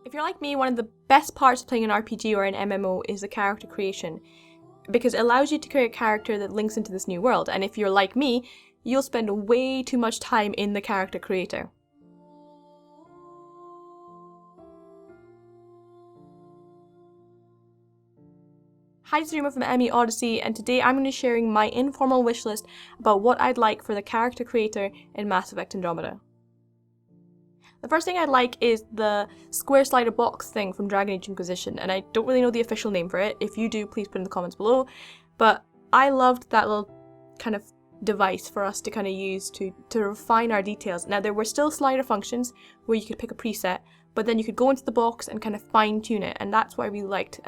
If you're like me, one of the best parts of playing an RPG or an MMO is the character creation, because it allows you to create a character that links into this new world, and if you're like me, you'll spend way too much time in the character creator. Hi, it's Rima from ME Odyssey, and today I'm going to be sharing my informal wish list about what I'd like for the character creator in Mass Effect Andromeda. The first thing I'd like is the square slider box thing from Dragon Age Inquisition, and I don't really know the official name for it. If you do, please put it in the comments below. But I loved that little kind of device for us to kind of use to refine our details. Now, there were still slider functions where you could pick a preset, but then you could go into the box and kind of fine tune it, and that's what I really liked.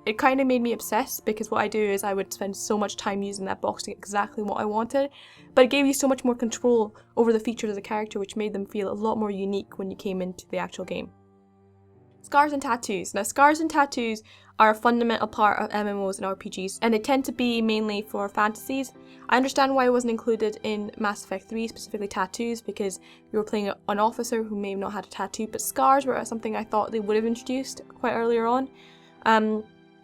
It kind of made me obsessed, because what I do is I would spend so much time using that box to get exactly what I wanted, but it gave you so much more control over the features of the character, which made them feel a lot more unique when you came into the actual game. Scars and tattoos. Now, scars and tattoos are a fundamental part of MMOs and RPGs, and they tend to be mainly for fantasies. I understand why it wasn't included in Mass Effect 3, specifically tattoos, because you were playing an officer who may have not had a tattoo, but scars were something I thought they would have introduced quite earlier on.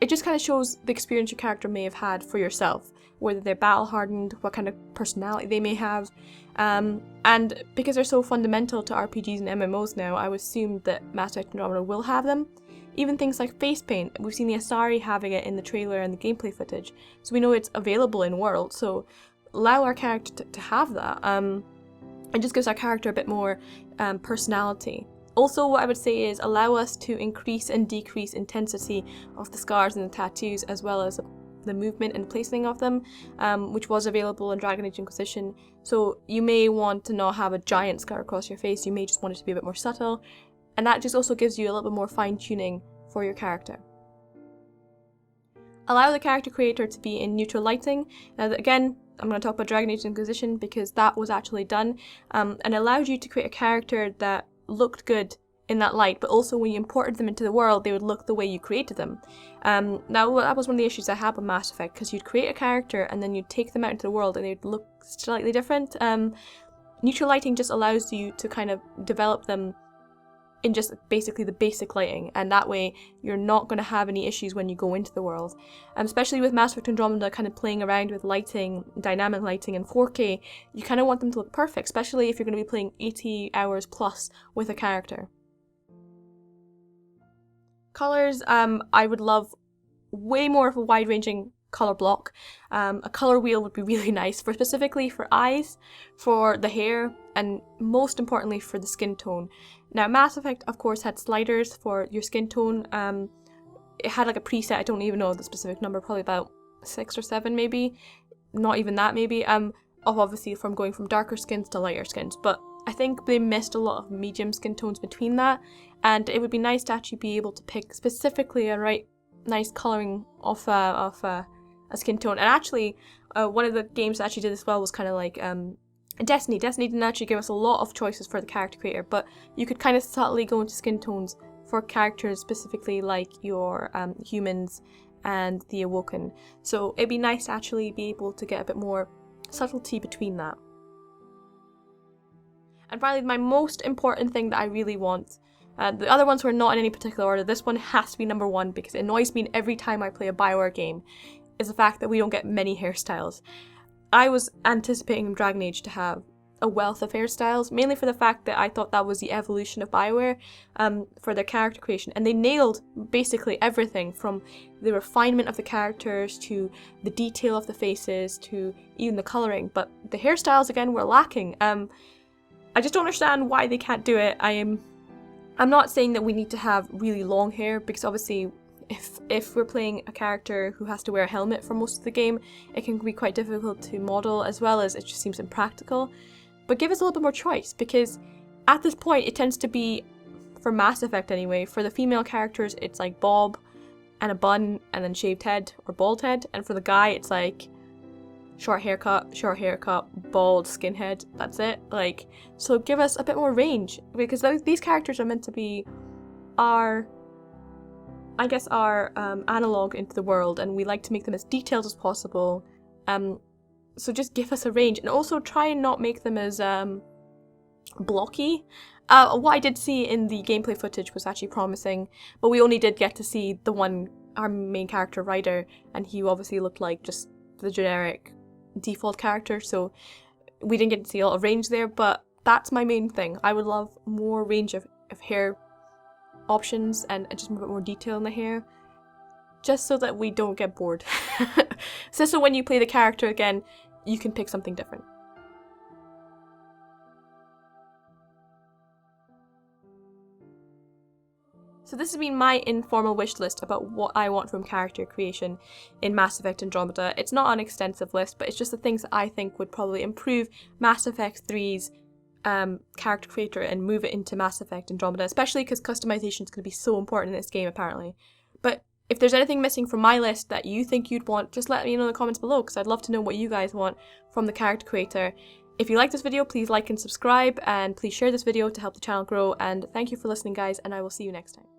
It just kind of shows the experience your character may have had for yourself, whether they're battle hardened, what kind of personality they may have, and because they're so fundamental to RPGs and MMOs now, I would assume that Mass Effect Andromeda will have them. Even things like face paint, we've seen the Asari having it in the trailer and the gameplay footage, so we know it's available in world, so allow our character to have that. It just gives our character a bit more personality. Also, what I would say is allow us to increase and decrease intensity of the scars and the tattoos, as well as the movement and placing of them, which was available in Dragon Age Inquisition. So you may want to not have a giant scar across your face, you may just want it to be a bit more subtle, and that just also gives you a little bit more fine-tuning for your character. Allow the character creator to be in neutral lighting. Now again, I'm going to talk about Dragon Age Inquisition because that was actually done, and allowed you to create a character that looked good in that light, but also when you imported them into the world, they would look the way you created them. Now, that was one of the issues I had with Mass Effect, because you'd create a character and then you'd take them out into the world and they'd look slightly different. Neutral lighting just allows you to kind of develop them in just basically the basic lighting, and that way you're not going to have any issues when you go into the world. Especially with Mass Effect Andromeda kind of playing around with lighting, dynamic lighting in 4K, you kind of want them to look perfect, especially if you're going to be playing 80 hours plus with a character. Colours, I would love way more of a wide-ranging colour block. A colour wheel would be really nice, specifically for eyes, for the hair, and most importantly for the skin tone. Now, Mass Effect, of course, had sliders for your skin tone. It had like a preset, I don't even know the specific number, probably about 6 or 7 maybe, not even that maybe, of obviously from going from darker skins to lighter skins, but I think they missed a lot of medium skin tones between that, and it would be nice to actually be able to pick specifically a nice colouring of a skin tone. And actually, one of the games that actually did this well was kind of like Destiny. Destiny didn't actually give us a lot of choices for the character creator, but you could kind of subtly go into skin tones for characters, specifically like your humans and the Awoken. So it'd be nice to actually be able to get a bit more subtlety between that. And finally, my most important thing that I really want, the other ones were not in any particular order, this one has to be number 1 because it annoys me every time I play a BioWare game, is the fact that we don't get many hairstyles. I was anticipating Dragon Age to have a wealth of hairstyles, mainly for the fact that I thought that was the evolution of BioWare for their character creation, and they nailed basically everything from the refinement of the characters to the detail of the faces to even the colouring, but the hairstyles again were lacking. I just don't understand why they can't do it. I'm not saying that we need to have really long hair, because obviously if we're playing a character who has to wear a helmet for most of the game, it can be quite difficult to model, as well as it just seems impractical. But give us a little bit more choice, because at this point it tends to be, for Mass Effect anyway, for the female characters it's like bob and a bun and then shaved head or bald head, and for the guy it's like short haircut, bald skinhead, that's it. Like, so give us a bit more range, because these characters are meant to be our analog into the world, and we like to make them as detailed as possible. So just give us a range, and also try and not make them as blocky. What I did see in the gameplay footage was actually promising, but we only did get to see our main character, Ryder, and he obviously looked like just the generic default character, so we didn't get to see a lot of range there, but that's my main thing. I would love more range of hair options and just a bit more detail in the hair, just so that we don't get bored. So when you play the character again, you can pick something different. So this has been my informal wish list about what I want from character creation in Mass Effect Andromeda. It's not an extensive list, but it's just the things that I think would probably improve Mass Effect 3's character creator and move it into Mass Effect Andromeda, especially because customization is going to be so important in this game apparently. But if there's anything missing from my list that you think you'd want, just let me know in the comments below, because I'd love to know what you guys want from the character creator. If you like this video, please like and subscribe, and please share this video to help the channel grow, and thank you for listening guys, and I will see you next time.